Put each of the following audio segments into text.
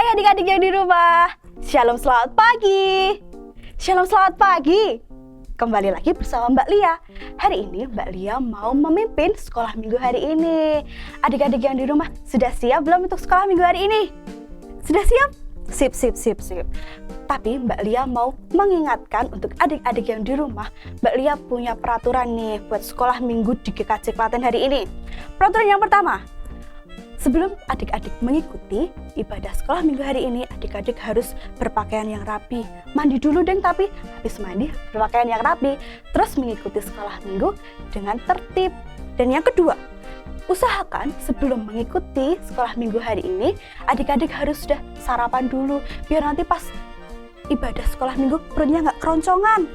Hai adik-adik yang di rumah. Shalom, selamat pagi. Shalom, selamat pagi. Kembali lagi bersama Mbak Lia. Hari ini Mbak Lia mau memimpin sekolah minggu hari ini. Adik-adik yang di rumah, sudah siap belum untuk sekolah minggu hari ini? Sudah siap? Sip. Tapi Mbak Lia mau mengingatkan untuk adik-adik yang di rumah, Mbak Lia punya peraturan nih buat sekolah minggu di GKJ Klaten hari ini. Peraturan yang pertama, sebelum adik-adik mengikuti ibadah sekolah minggu hari ini, adik-adik harus berpakaian yang rapi. Mandi dulu deng, tapi habis mandi berpakaian yang rapi. Terus mengikuti sekolah minggu dengan tertib. Dan yang kedua, usahakan sebelum mengikuti sekolah minggu hari ini, adik-adik harus sudah sarapan dulu, biar nanti pas ibadah sekolah minggu perutnya nggak keroncongan.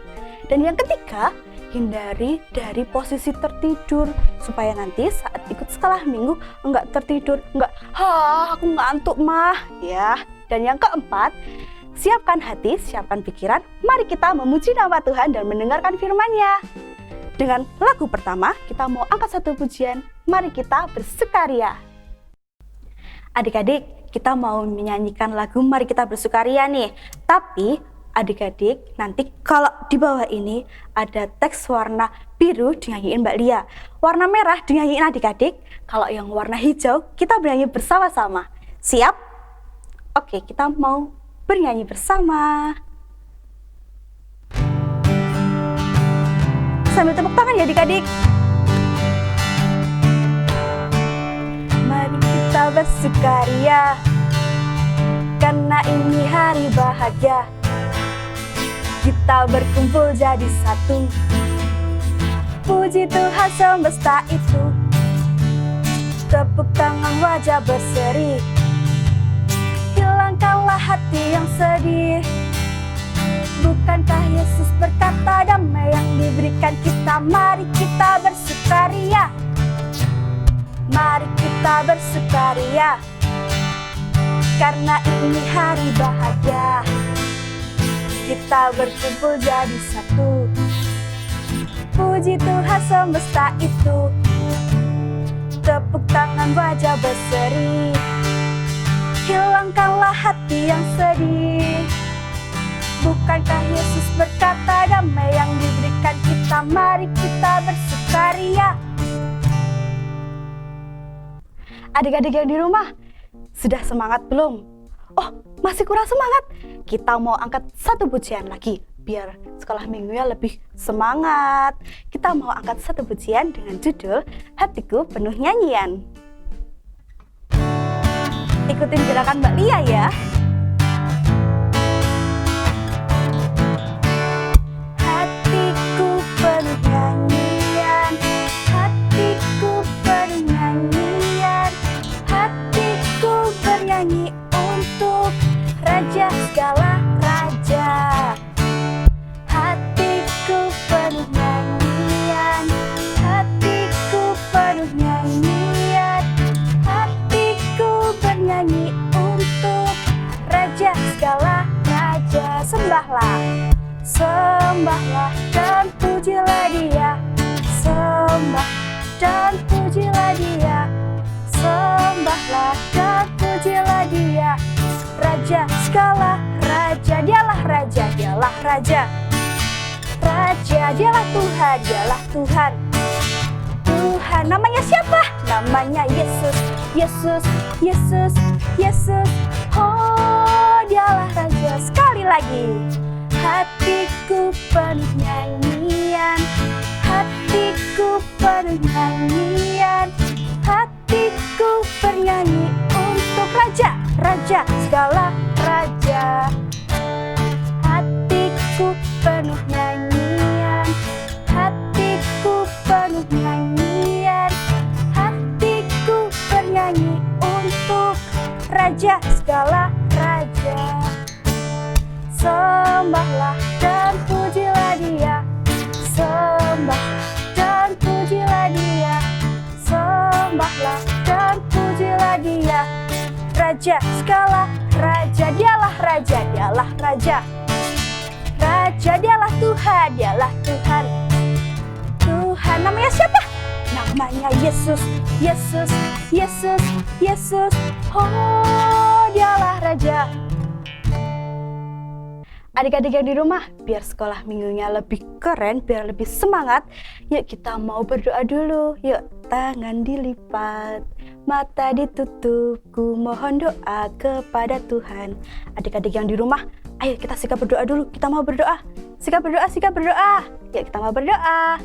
Dan yang ketiga, hindari dari posisi tertidur, supaya nanti saat ikut sekolah minggu enggak tertidur, aku ngantuk mah ya. Dan yang keempat, siapkan hati, siapkan pikiran, mari kita memuji nama Tuhan dan mendengarkan firman-Nya. Dengan lagu pertama, kita mau angkat satu pujian, mari kita bersukaria. Adik-adik, kita mau menyanyikan lagu Mari Kita Bersukaria nih. Tapi adik-adik, nanti kalau di bawah ini ada teks warna biru dinyanyiin Mbak Lia, warna merah dinyanyiin adik-adik, kalau yang warna hijau kita bernyanyi bersama-sama. Siap? Oke, kita mau bernyanyi bersama. Sambil tepuk tangan ya adik-adik. Mari kita bersukaria, karena ini hari bahagia. Kita berkumpul jadi satu, puji Tuhan semesta itu. Tepuk tangan, wajah berseri, hilangkanlah hati yang sedih. Bukankah Yesus berkata damai yang diberikan kita? Mari kita bersukaria, mari kita bersukaria, karena ini hari bahagia. Kita berkumpul jadi satu, puji Tuhan semesta itu. Tepuk tangan, wajah berseri, hilangkanlah hati yang sedih. Bukankah Yesus berkata damai yang diberikan kita? Mari kita bersukaria. Adik-adik yang di rumah, sudah semangat belum? Oh, masih kurang semangat? Kita mau angkat satu pujian lagi, biar sekolah minggunya lebih semangat. Kita mau angkat satu pujian dengan judul Hatiku Penuh Nyanyian. Ikutin gerakan Mbak Lia ya. Hatiku penuh nyanyian, hatiku penuh nyanyian, hatiku bernyanyi untuk Raja segala raja. Hatiku penuh nyanyian, hatiku penuh nyanyian, hatiku bernyanyi untuk Raja segala raja. Sembahlah, sembahlah dan pujilah Dia, sembah dan pujilah Dia, sembahlah dan pujilah Dia. Raja segala raja, dialah raja, dialah raja. Raja, dialah Tuhan, dialah Tuhan. Tuhan, namanya siapa? Namanya Yesus, Yesus, Yesus, Yesus. Oh, dialah raja. Sekali lagi. Hatiku penuh nyanyian, hatiku penuh nyanyian, hatiku bernyanyi untuk Raja, Raja segala raja. Hatiku penuh nyanyian, hatiku penuh nyanyian, hatiku bernyanyi untuk Raja segala raja. Sembahlah dan pujilah Dia, sembah dan pujilah Dia, sembahlah dan pujilah Dia. Raja segala raja, dialah raja, dialah raja. Raja, dialah Tuhan, dialah Tuhan. Tuhan, namanya siapa? Namanya Yesus, Yesus, Yesus, Yesus. Oh, dialah Raja. Adik-adik yang di rumah, biar sekolah minggunya lebih keren, biar lebih semangat, yuk kita mau berdoa dulu. Yuk, tangan dilipat, mata ditutup, ku mohon doa kepada Tuhan. Adik-adik yang di rumah, ayo kita sikap berdoa dulu. Kita mau berdoa. Sikap berdoa, sikap berdoa. Yuk kita mau berdoa.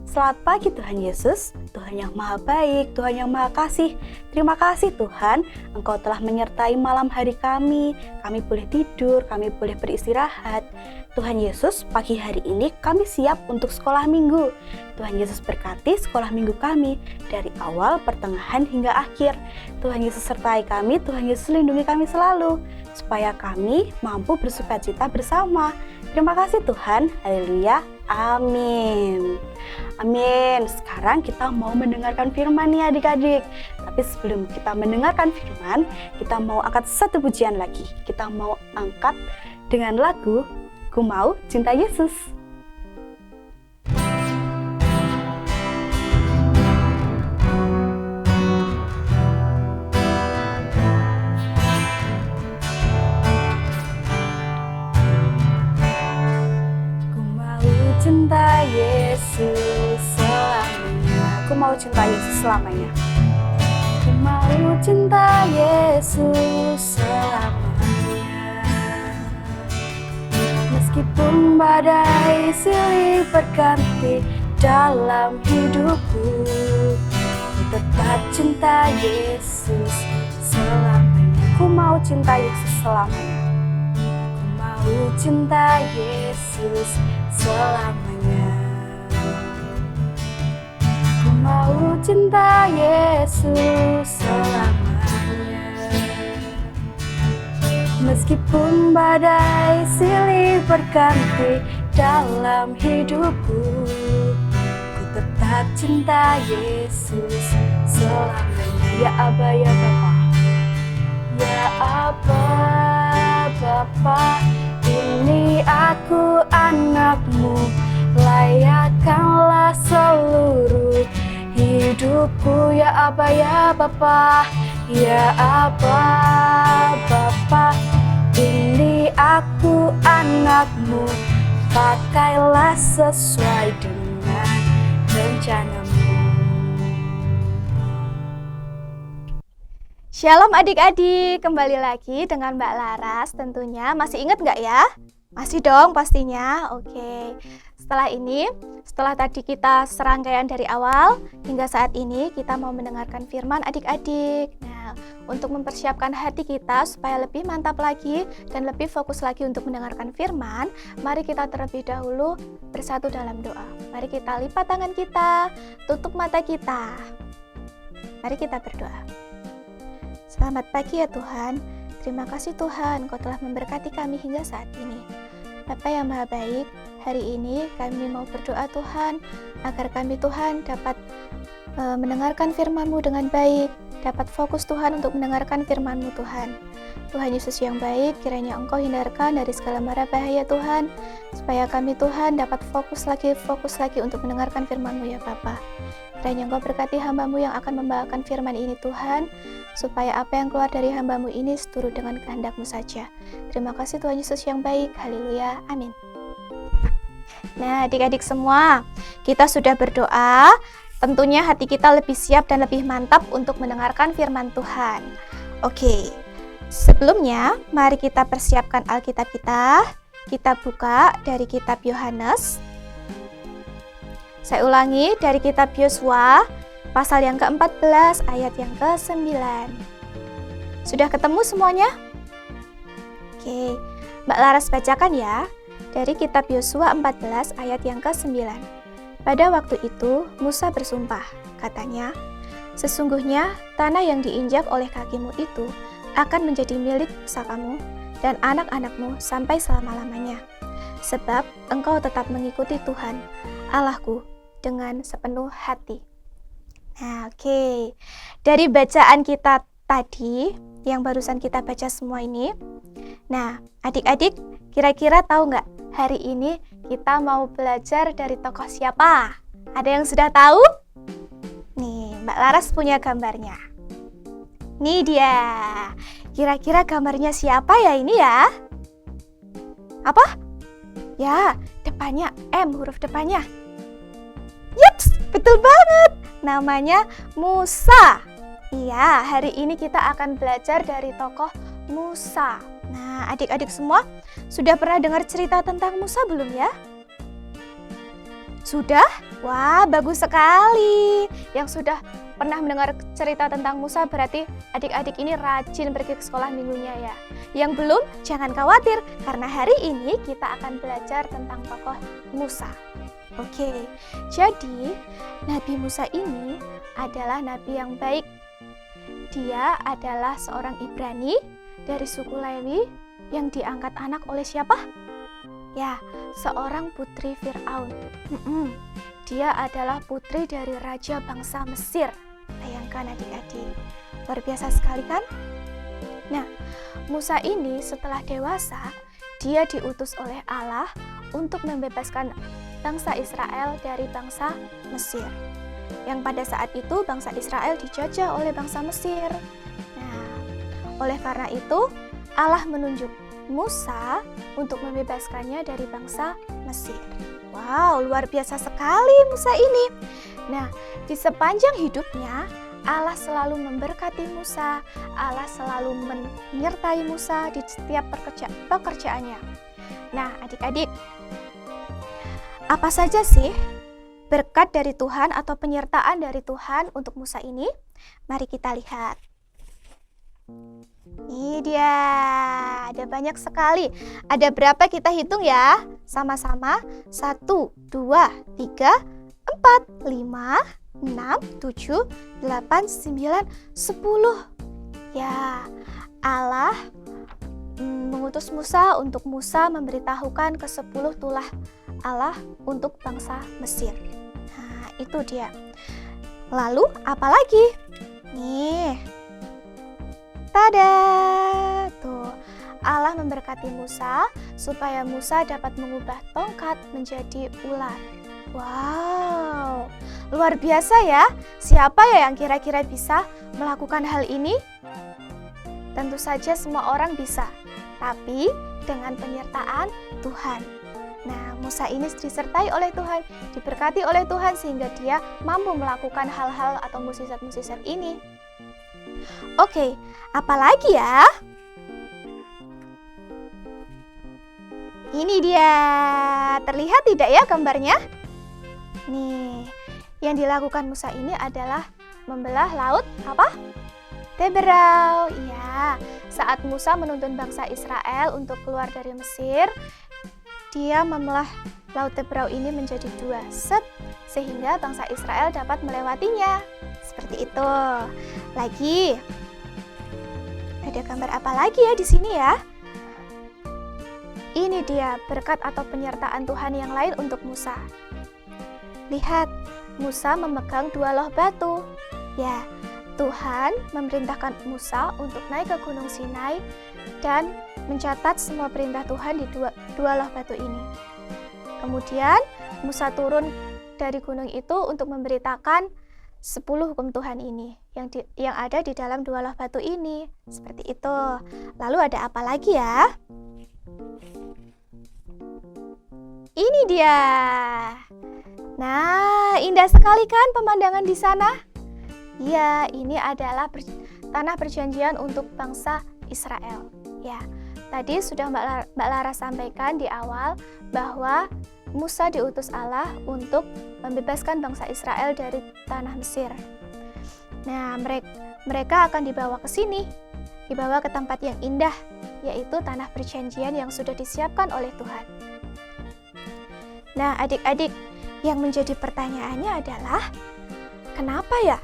Selamat pagi Tuhan Yesus, Tuhan yang maha baik, Tuhan yang maha kasih. Terima kasih Tuhan, Engkau telah menyertai malam hari kami boleh tidur, kami boleh beristirahat. Tuhan Yesus, pagi hari ini kami siap untuk sekolah minggu. Tuhan Yesus berkati sekolah minggu kami dari awal, pertengahan hingga akhir. Tuhan Yesus sertai kami, Tuhan Yesus lindungi kami selalu, supaya kami mampu bersukacita bersama. Terima kasih Tuhan, haleluya, amin. Amin. Sekarang kita mau mendengarkan firman nih adik-adik. Tapi sebelum kita mendengarkan firman, kita mau angkat satu pujian lagi. Kita mau angkat dengan lagu Ku Mau Cinta Yesus. Cinta Yesus selamanya. Aku mau cinta Yesus selamanya. Aku mau cinta Yesus selamanya. Meskipun badai silih berganti dalam hidupku, ku tetap cinta Yesus selamanya. Aku mau cinta Yesus selamanya. Aku mau cinta Yesus selamanya. Ku mau cinta Yesus selamanya. Meskipun badai silih berganti dalam hidupku, ku tetap cinta Yesus selamanya. Ya Aba, ya Bapa, ya Aba, Bapa, ini aku anakmu, layakkanlah seluruh hidupku. Ya Aba, ya Bapa, ya Aba, Bapa, ini aku anakmu, pakailah sesuai dengan rencanamu. Shalom adik-adik, kembali lagi dengan Mbak Laras tentunya. Masih ingat nggak ya? Masih dong pastinya. Oke. Setelah tadi kita serangkaian dari awal hingga saat ini kita mau mendengarkan firman adik-adik. Nah, untuk mempersiapkan hati kita supaya lebih mantap lagi dan lebih fokus lagi untuk mendengarkan firman, mari kita terlebih dahulu bersatu dalam doa. Mari kita lipat tangan kita, tutup mata kita. Mari kita berdoa. Selamat pagi ya Tuhan, terima kasih Tuhan Kau telah memberkati kami hingga saat ini. Bapa yang maha baik, hari ini kami mau berdoa Tuhan, agar kami Tuhan dapat mendengarkan firman-Mu dengan baik, dapat fokus Tuhan untuk mendengarkan firman-Mu Tuhan. Tuhan Yesus yang baik, kiranya Engkau hindarkan dari segala mara bahaya Tuhan, supaya kami Tuhan dapat fokus lagi untuk mendengarkan firman-Mu ya Bapa. Kiranya Engkau berkati hamba-Mu yang akan membawakan firman ini Tuhan, supaya apa yang keluar dari hamba-Mu ini seturut dengan kehendak-Mu saja. Terima kasih Tuhan Yesus yang baik, haleluya, amin. Nah adik-adik semua, kita sudah berdoa, tentunya hati kita lebih siap dan lebih mantap untuk mendengarkan firman Tuhan. Oke, sebelumnya mari kita persiapkan Alkitab kita. Kita buka dari kitab Yohanes. Saya ulangi, dari kitab Yosua pasal yang ke-14 ayat yang ke-9. Sudah ketemu semuanya? Oke, Mbak Laras bacakan ya. Dari kitab Yosua 14 ayat yang ke-9. Pada waktu itu Musa bersumpah, katanya, sesungguhnya tanah yang diinjak oleh kakimu itu akan menjadi milik pusakamu dan anak-anakmu sampai selama-lamanya. Sebab engkau tetap mengikuti Tuhan, Allahku, dengan sepenuh hati. Nah, oke. Dari bacaan kita tadi, yang barusan kita baca semua ini. Nah, adik-adik, kira-kira tahu nggak hari ini kita mau belajar dari tokoh siapa? Ada yang sudah tahu? Nih, Mbak Laras punya gambarnya. Nih dia. Kira-kira gambarnya siapa ya ini ya? Apa? Ya, depannya M, huruf depannya. Yups, betul banget. Namanya Musa. Iya, hari ini kita akan belajar dari tokoh Musa. Nah, adik-adik semua sudah pernah dengar cerita tentang Musa belum ya? Sudah? Wah, bagus sekali. Yang sudah pernah mendengar cerita tentang Musa berarti adik-adik ini rajin pergi ke sekolah minggunya ya. Yang belum, jangan khawatir karena hari ini kita akan belajar tentang tokoh Musa. Oke, jadi Nabi Musa ini adalah nabi yang baik. Dia adalah seorang Ibrani dari suku Lewi yang diangkat anak oleh siapa? Ya, seorang putri Fir'aun. Dia adalah putri dari raja bangsa Mesir. Bayangkan adik-adik, luar biasa sekali kan? Nah, Musa ini setelah dewasa, dia diutus oleh Allah untuk membebaskan bangsa Israel dari bangsa Mesir. Yang pada saat itu bangsa Israel dijajah oleh bangsa Mesir. Nah, oleh karena itu Allah menunjuk Musa untuk membebaskannya dari bangsa Mesir. Wow, luar biasa sekali Musa ini. Nah, di sepanjang hidupnya Allah selalu memberkati Musa, Allah selalu menyertai Musa di setiap pekerjaannya. Nah, adik-adik, apa saja sih berkat dari Tuhan atau penyertaan dari Tuhan untuk Musa ini? Mari kita lihat. Ini dia, ada banyak sekali. Ada berapa kita hitung ya? Sama-sama. 1, 2, 3, 4, 5, 6, 7, 8, 9, 10. Ya, Allah mengutus Musa untuk Musa memberitahukan ke-10 tulah Allah untuk bangsa Mesir. Nah, itu dia. Lalu apa lagi? Nih. Tada! Tuh, Allah memberkati Musa supaya Musa dapat mengubah tongkat menjadi ular. Wow, luar biasa ya. Siapa ya yang kira-kira bisa melakukan hal ini? Tentu saja semua orang bisa, tapi dengan penyertaan Tuhan. Nah, Musa ini disertai oleh Tuhan, diberkati oleh Tuhan sehingga dia mampu melakukan hal-hal atau mukjizat-mukjizat ini. Oke, apalagi ya? Ini dia. Terlihat tidak ya gambarnya? Nih, yang dilakukan Musa ini adalah membelah laut apa? Teberau. Iya, saat Musa menuntun bangsa Israel untuk keluar dari Mesir, dia membelah laut Teberau ini menjadi 2 sehingga bangsa Israel dapat melewatinya. Seperti itu. Lagi, ada gambar apa lagi ya di sini ya? Ini dia berkat atau penyertaan Tuhan yang lain untuk Musa. Lihat, Musa memegang 2 loh batu. Ya, Tuhan memerintahkan Musa untuk naik ke Gunung Sinai dan mencatat semua perintah Tuhan di dua loh batu ini. Kemudian Musa turun dari gunung itu untuk memberitakan 10 hukum Tuhan ini yang ada di dalam 2 loh batu ini. Seperti itu. Lalu ada apa lagi ya? Ini dia. Nah, indah sekali kan pemandangan di sana? Ya, ini adalah tanah perjanjian untuk bangsa Israel. Ya, tadi sudah Mbak Lara sampaikan di awal bahwa Musa diutus Allah untuk membebaskan bangsa Israel dari tanah Mesir. Nah, mereka akan dibawa ke sini, dibawa ke tempat yang indah, yaitu tanah perjanjian yang sudah disiapkan oleh Tuhan. Nah, adik-adik, yang menjadi pertanyaannya adalah, kenapa ya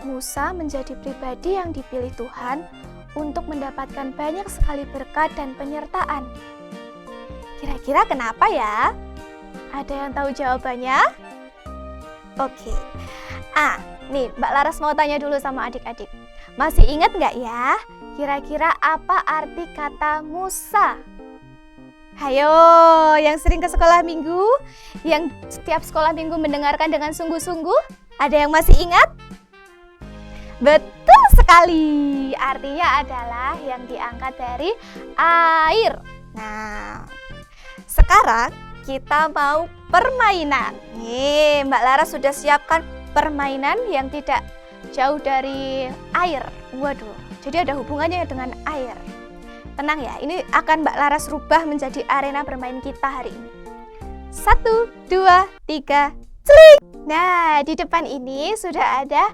Musa menjadi pribadi yang dipilih Tuhan untuk mendapatkan banyak sekali berkat dan penyertaan? Kira-kira kenapa ya? Ada yang tahu jawabannya? Oke. Nih Mbak Laras mau tanya dulu sama adik-adik. Masih ingat nggak ya? Kira-kira apa arti kata Musa? Hayo, yang sering ke sekolah minggu, yang setiap sekolah minggu mendengarkan dengan sungguh-sungguh, ada yang masih ingat? Betul sekali. Artinya adalah yang diangkat dari air. Nah, sekarang kita mau permainan. Nih, Mbak Lara sudah siapkan permainan yang tidak jauh dari air. Waduh, jadi ada hubungannya dengan air. Tenang ya, ini akan Mbak Laras rubah menjadi arena bermain kita hari ini. 1, 2, 3, celing! Nah, di depan ini sudah ada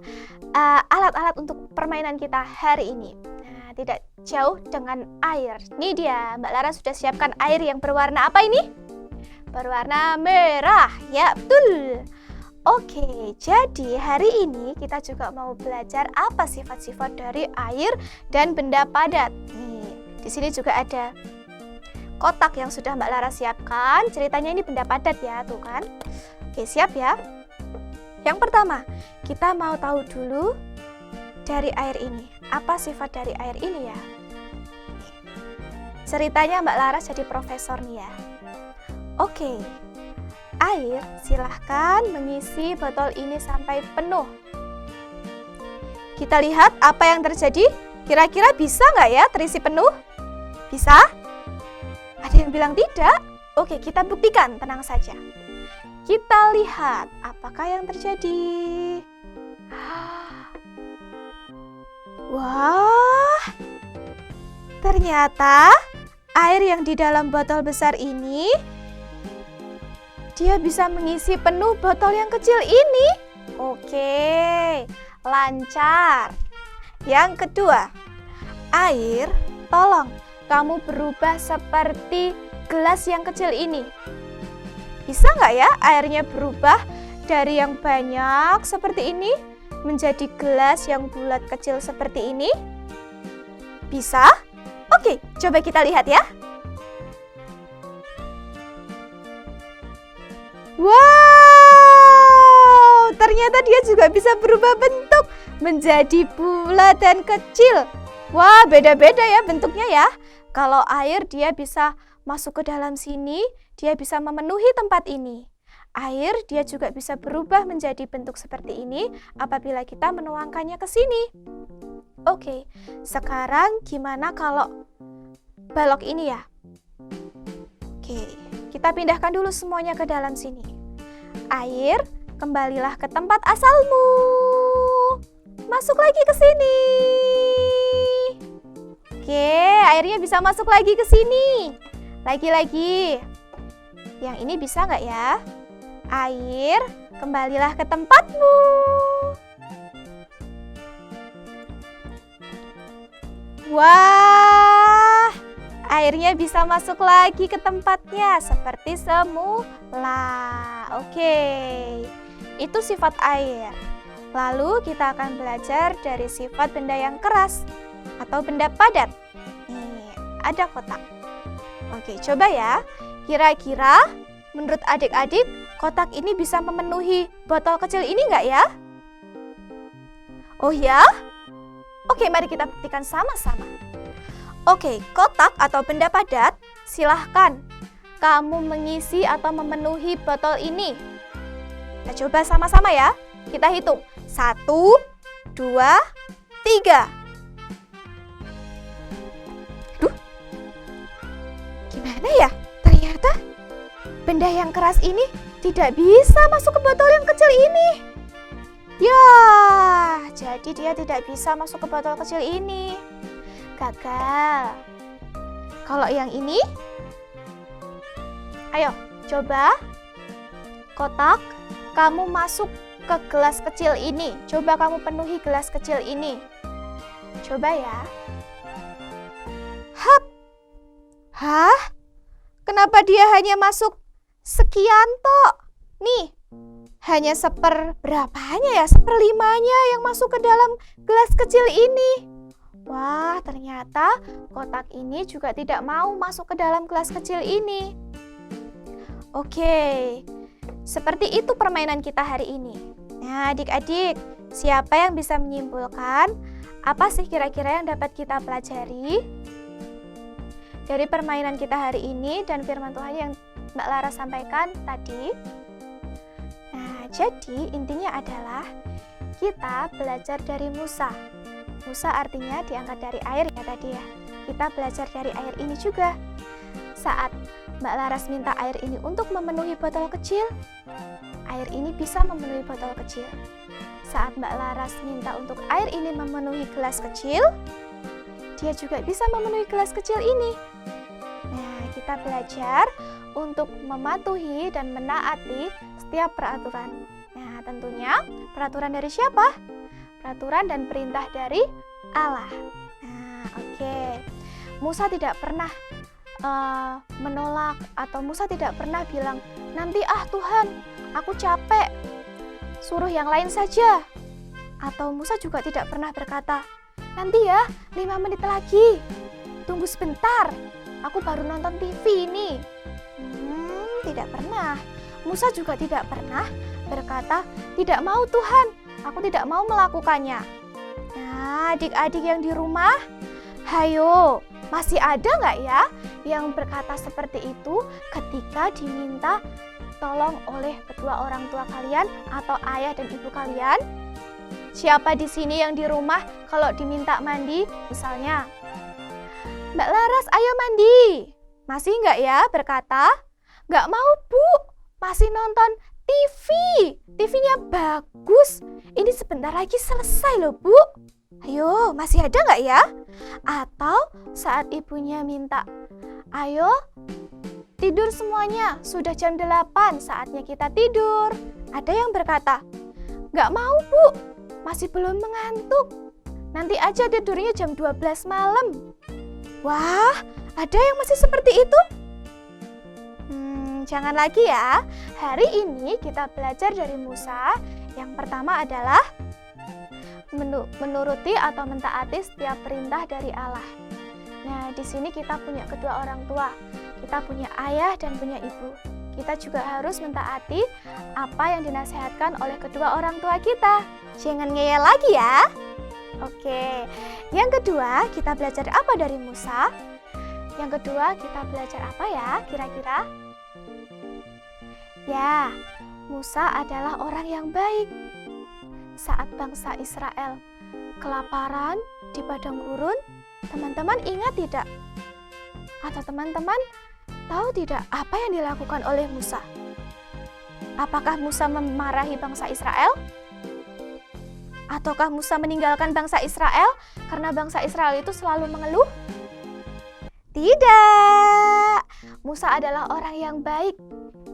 alat-alat untuk permainan kita hari ini. Nah, tidak jauh dengan air. Ini dia, Mbak Lara sudah siapkan air yang berwarna apa ini? Berwarna merah, ya betul. Oke, jadi hari ini kita juga mau belajar apa sifat-sifat dari air dan benda padat. Nih, di sini juga ada kotak yang sudah Mbak Lara siapkan. Ceritanya ini benda padat ya, tuh kan. Oke, siap ya. Yang pertama, kita mau tahu dulu dari air ini. Apa sifat dari air ini ya? Ceritanya Mbak Laras jadi profesor nih ya. Oke, air silahkan mengisi botol ini sampai penuh. Kita lihat apa yang terjadi. Kira-kira bisa nggak ya terisi penuh? Bisa? Ada yang bilang tidak? Oke, kita buktikan, tenang saja. Kita lihat apakah yang terjadi. Wah, ternyata air yang di dalam botol besar ini dia bisa mengisi penuh botol yang kecil ini. Oke, lancar. Yang kedua, air, tolong kamu berubah seperti gelas yang kecil ini. Bisa nggak ya airnya berubah dari yang banyak seperti ini menjadi gelas yang bulat kecil seperti ini? Bisa? Oke, coba kita lihat ya. Wow, ternyata dia juga bisa berubah bentuk menjadi bulat dan kecil. Wah, beda-beda ya bentuknya ya. Kalau air dia bisa masuk ke dalam sini, dia bisa memenuhi tempat ini. Air dia juga bisa berubah menjadi bentuk seperti ini apabila kita menuangkannya ke sini. Oke, sekarang gimana kalau balok ini ya? Oke, kita pindahkan dulu semuanya ke dalam sini. Air, kembalilah ke tempat asalmu. Masuk lagi ke sini. Oke, airnya bisa masuk lagi ke sini. Lagi-lagi. Yang ini bisa nggak ya? Air, kembalilah ke tempatmu. Wah, airnya bisa masuk lagi ke tempatnya seperti semula. Oke, itu sifat air. Lalu kita akan belajar dari sifat benda yang keras atau benda padat. Nih, ada kotak. Oke, coba ya. Kira-kira menurut adik-adik, kotak ini bisa memenuhi botol kecil ini nggak ya? Oh ya? Oke, mari kita buktikan sama-sama. Oke, kotak atau benda padat, silahkan kamu mengisi atau memenuhi botol ini. Kita coba sama-sama ya. Kita hitung. 1, 2, 3. Duh, gimana ya? Ternyata benda yang keras ini tidak bisa masuk ke botol yang kecil ini. Ya, jadi dia tidak bisa masuk ke botol kecil ini. Gagal. Kalau yang ini, ayo coba kotak kamu masuk ke gelas kecil ini. Coba kamu penuhi gelas kecil ini. Coba ya. Hap. Hah? Kenapa dia hanya masuk sekian tok? Nih, hanya seperberapanya ya? Seperlimanya yang masuk ke dalam gelas kecil ini. Wah, ternyata kotak ini juga tidak mau masuk ke dalam gelas kecil ini. Oke, seperti itu permainan kita hari ini. Nah, adik-adik, siapa yang bisa menyimpulkan apa sih kira-kira yang dapat kita pelajari dari permainan kita hari ini dan firman Tuhan yang Mbak Lara sampaikan tadi? Nah, jadi intinya adalah kita belajar dari Musa. Musa artinya diangkat dari air ya tadi ya. Kita belajar dari air ini juga. Saat Mbak Laras minta air ini untuk memenuhi botol kecil, air ini bisa memenuhi botol kecil. Saat Mbak Laras minta untuk air ini memenuhi gelas kecil, dia juga bisa memenuhi gelas kecil ini. Nah, kita belajar untuk mematuhi dan menaati setiap peraturan. Nah, tentunya peraturan dari siapa? Peraturan dan perintah dari Allah. Nah, oke. Musa tidak pernah menolak atau Musa tidak pernah bilang, nanti Tuhan, aku capek, suruh yang lain saja. Atau Musa juga tidak pernah berkata, nanti ya 5 menit lagi, tunggu sebentar, aku baru nonton TV ini. Tidak pernah. Musa juga tidak pernah berkata, tidak mau Tuhan, aku tidak mau melakukannya. Nah, adik-adik yang di rumah, hayo, masih ada nggak ya yang berkata seperti itu ketika diminta tolong oleh kedua orang tua kalian atau ayah dan ibu kalian? Siapa di sini yang di rumah kalau diminta mandi, misalnya, Mbak Laras, ayo mandi. Masih nggak ya berkata, nggak mau Bu, masih nonton TV. TV-nya bagus, ini sebentar lagi selesai loh Bu. Ayo, masih ada nggak ya? Atau saat ibunya minta, ayo tidur semuanya, sudah jam 8, saatnya kita tidur. Ada yang berkata, nggak mau Bu, masih belum mengantuk. Nanti aja tidurnya jam 12 malam. Wah, ada yang masih seperti itu? Jangan lagi ya. Hari ini kita belajar dari Musa. Yang pertama adalah menuruti atau mentaati setiap perintah dari Allah. Nah, di sini kita punya kedua orang tua. Kita punya ayah dan punya ibu. Kita juga harus mentaati apa yang dinasihatkan oleh kedua orang tua kita. Jangan ngeyel lagi ya. Oke. Yang kedua, kita belajar apa dari Musa? Yang kedua, kita belajar apa ya kira-kira? Ya, Musa adalah orang yang baik. Saat bangsa Israel kelaparan di padang gurun, teman-teman ingat tidak? Atau teman-teman tahu tidak apa yang dilakukan oleh Musa? Apakah Musa memarahi bangsa Israel? Ataukah Musa meninggalkan bangsa Israel karena bangsa Israel itu selalu mengeluh? Tidak. Musa adalah orang yang baik.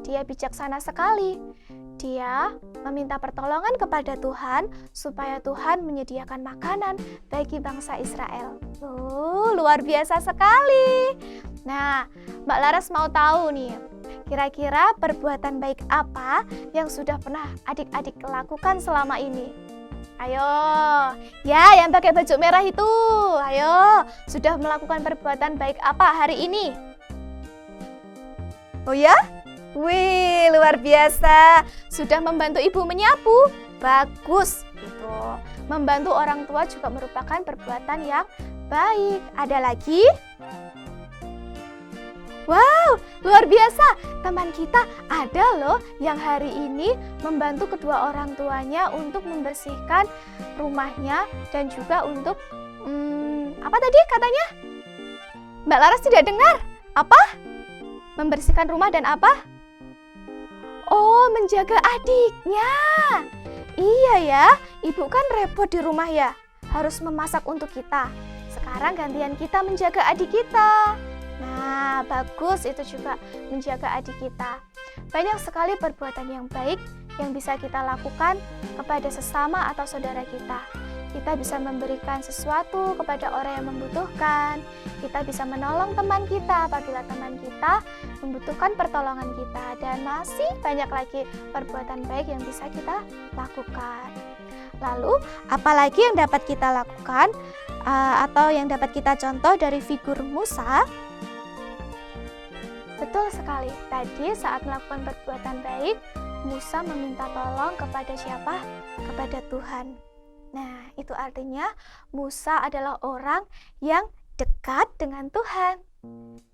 Dia bijaksana sekali. Dia meminta pertolongan kepada Tuhan supaya Tuhan menyediakan makanan bagi bangsa Israel. Luar biasa sekali. Nah, Mbak Laras mau tahu nih, kira-kira perbuatan baik apa yang sudah pernah adik-adik lakukan selama ini? Ayo, ya yang pakai baju merah itu. Ayo, sudah melakukan perbuatan baik apa hari ini? Oh ya? Wih, luar biasa. Sudah membantu ibu menyapu. Bagus. Gitu. Membantu orang tua juga merupakan perbuatan yang baik. Ada lagi? Wow, luar biasa. Teman kita ada loh yang hari ini membantu kedua orang tuanya untuk membersihkan rumahnya dan juga untuk apa tadi katanya? Mbak Laras tidak dengar. Apa? Membersihkan rumah dan apa? Oh, menjaga adiknya. Iya ya, ibu kan repot di rumah ya. Harus memasak untuk kita. Sekarang gantian kita menjaga adik kita. Nah, bagus itu juga menjaga adik kita. Banyak sekali perbuatan yang baik yang bisa kita lakukan kepada sesama atau saudara kita. Kita bisa memberikan sesuatu kepada orang yang membutuhkan. Kita bisa menolong teman kita apabila teman kita membutuhkan pertolongan kita. Dan masih banyak lagi perbuatan baik yang bisa kita lakukan. Lalu, apalagi yang dapat kita lakukan atau yang dapat kita contoh dari figur Musa? Betul sekali, tadi saat melakukan perbuatan baik, Musa meminta tolong kepada siapa? Kepada Tuhan. Nah, itu artinya Musa adalah orang yang dekat dengan Tuhan.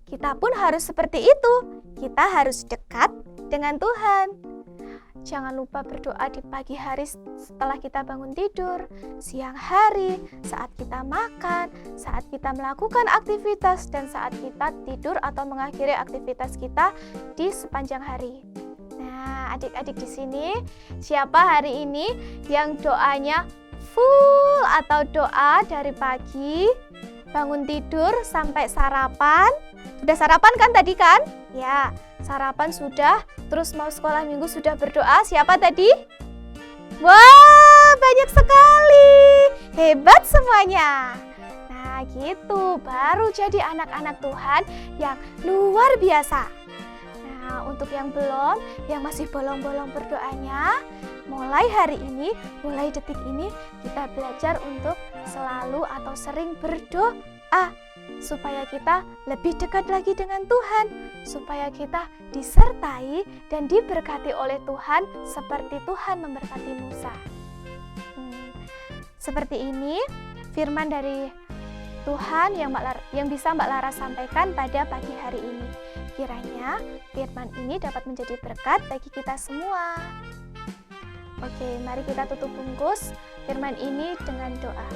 Kita pun harus seperti itu. Kita harus dekat dengan Tuhan. jangan lupa berdoa di pagi hari setelah kita bangun tidur, siang hari, saat kita makan, saat kita melakukan aktivitas, dan saat kita tidur atau mengakhiri aktivitas kita di sepanjang hari. Nah, adik-adik di sini, siapa hari ini yang doanya full atau doa dari pagi, bangun tidur sampai sarapan? Sudah sarapan kan tadi kan? Ya, sarapan sudah, terus mau sekolah minggu sudah berdoa. Siapa tadi? Wah, banyak sekali. Hebat semuanya. Nah, gitu. Baru jadi anak-anak Tuhan yang luar biasa. Nah, untuk yang belum, yang masih bolong-bolong berdoanya, mulai hari ini, mulai detik ini, kita belajar untuk selalu atau sering berdoa. Supaya kita lebih dekat lagi dengan Tuhan, supaya kita disertai dan diberkati oleh Tuhan seperti Tuhan memberkati Musa. Seperti ini firman dari Tuhan yang bisa Mbak Lara sampaikan pada pagi hari ini. Kiranya firman ini dapat menjadi berkat bagi kita semua. Oke, mari kita tutup bungkus firman ini dengan doa.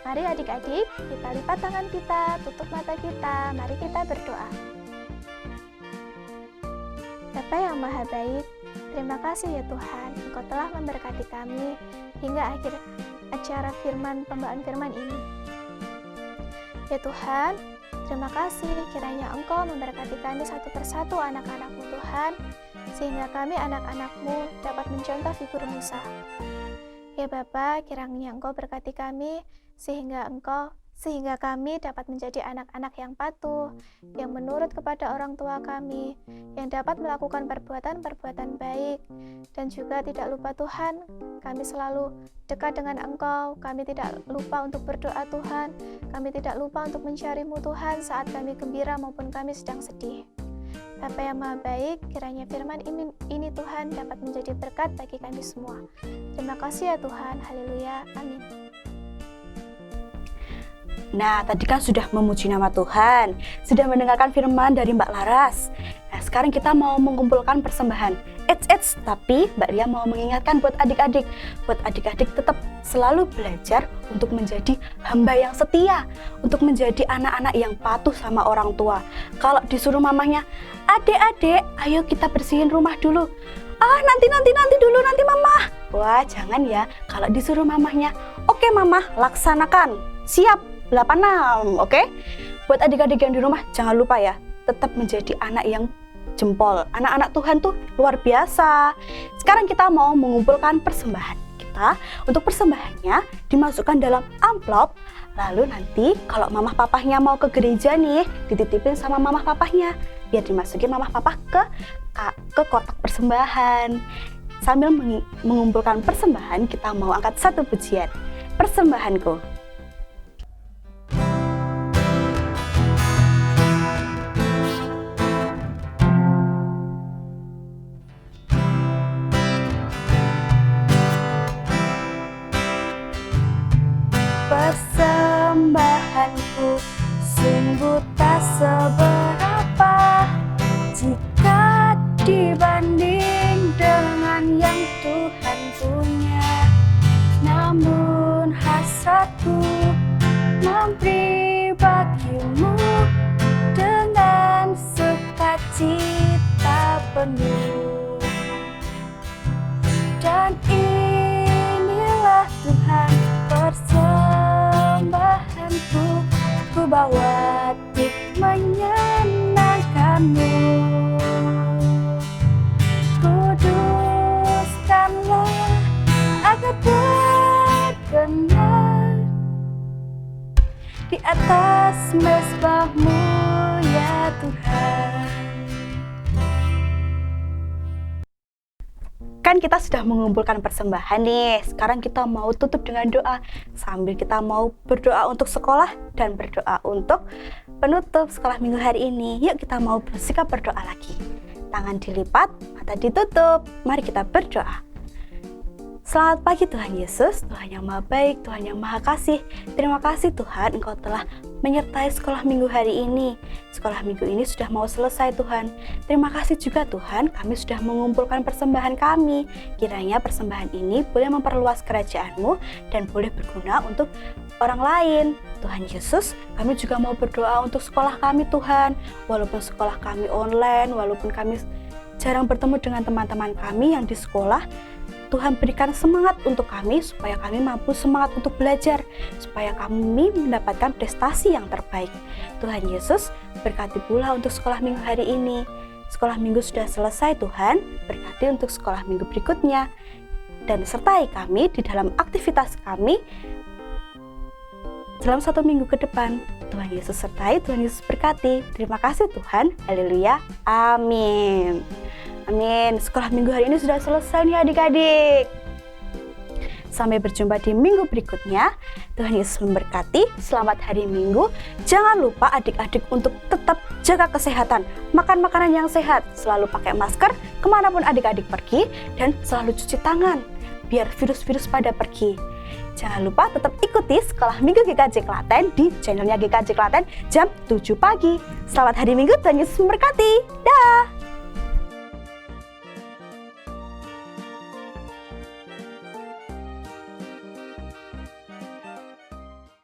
Mari adik-adik, kita lipat tangan kita, tutup mata kita, mari kita berdoa. Bapa yang Maha Baik, terima kasih ya Tuhan, Engkau telah memberkati kami hingga akhir acara pembawaan firman ini. Ya Tuhan, terima kasih kiranya Engkau memberkati kami satu persatu anak-anak-Mu Tuhan, sehingga kami anak-anak-Mu dapat mencontoh figur Musa. Ya Bapa, kiranya Engkau berkati kami, sehingga kami dapat menjadi anak-anak yang patuh, yang menurut kepada orang tua kami, yang dapat melakukan perbuatan-perbuatan baik, dan juga tidak lupa Tuhan, kami selalu dekat dengan Engkau, kami tidak lupa untuk berdoa Tuhan, kami tidak lupa untuk mencari-Mu Tuhan saat kami gembira maupun kami sedang sedih. Bapa yang Maha Baik, kiranya firman ini Tuhan dapat menjadi berkat bagi kami semua. Terima kasih ya Tuhan, haleluya, amin. Nah, tadi kan sudah memuji nama Tuhan, sudah mendengarkan firman dari Mbak Laras. Nah, sekarang kita mau mengumpulkan persembahan. Tapi Mbak Lia mau mengingatkan buat adik-adik tetap selalu belajar untuk menjadi hamba yang setia, untuk menjadi anak-anak yang patuh sama orang tua. Kalau disuruh mamanya, adik-adik, ayo kita bersihin rumah dulu. Nanti dulu, nanti mama. Wah, jangan ya. Kalau disuruh mamahnya, oke mama, laksanakan. Siap. 86, oke? Buat adik-adik yang di rumah, jangan lupa ya, tetap menjadi anak yang jempol. Anak-anak Tuhan tuh luar biasa. Sekarang kita mau mengumpulkan persembahan kita. Untuk persembahannya dimasukkan dalam amplop. Lalu nanti kalau mamah papahnya mau ke gereja nih, dititipin sama mamah papahnya. Biar dimasukin mamah papah ke kotak persembahan. Sambil mengumpulkan persembahan, kita mau angkat satu pujian. Persembahanku. Persembahanku sungguh tak seberapa jika dibanding dengan yang Tuhan punya. Namun hasratku memberi bagimu dengan sukacita penuh. Dan inilah Tuhan persembahanku, ku bawa untuk menyenangkanmu. Kuduskanlah agar berkenan di atas mezbahmu ya Tuhan. Kan kita sudah mengumpulkan persembahan nih. Sekarang kita mau tutup dengan doa. Sambil kita mau berdoa untuk sekolah dan berdoa untuk penutup sekolah minggu hari ini. Yuk kita mau bersikap berdoa lagi. Tangan dilipat, mata ditutup. Mari kita berdoa. Selamat pagi Tuhan Yesus, Tuhan yang Maha Baik, Tuhan yang Maha Kasih. Terima kasih Tuhan, Engkau telah menyertai sekolah minggu hari ini. Sekolah minggu ini sudah mau selesai Tuhan. Terima kasih juga Tuhan, kami sudah mengumpulkan persembahan kami. Kiranya persembahan ini boleh memperluas kerajaan-Mu dan boleh berguna untuk orang lain. Tuhan Yesus, kami juga mau berdoa untuk sekolah kami Tuhan. Walaupun sekolah kami online, walaupun kami jarang bertemu dengan teman-teman kami yang di sekolah, Tuhan berikan semangat untuk kami supaya kami mampu semangat untuk belajar, supaya kami mendapatkan prestasi yang terbaik. Tuhan Yesus, berkati pula untuk sekolah minggu hari ini. Sekolah minggu sudah selesai Tuhan, berkati untuk sekolah minggu berikutnya. Dan sertai kami di dalam aktivitas kami dalam 1 minggu ke depan. Tuhan Yesus sertai, Tuhan Yesus berkati. Terima kasih Tuhan, haleluya, amin. Amin. Sekolah minggu hari ini sudah selesai nih adik-adik. Sampai berjumpa di minggu berikutnya. Tuhan Yesus memberkati. Selamat hari Minggu. Jangan lupa adik-adik untuk tetap jaga kesehatan. Makan makanan yang sehat. Selalu pakai masker kemanapun adik-adik pergi. Dan selalu cuci tangan. Biar virus-virus pada pergi. Jangan lupa tetap ikuti Sekolah Minggu GKJ Klaten di channelnya GKJ Klaten jam 7 pagi. Selamat hari Minggu. Tuhan Yesus memberkati. Dah.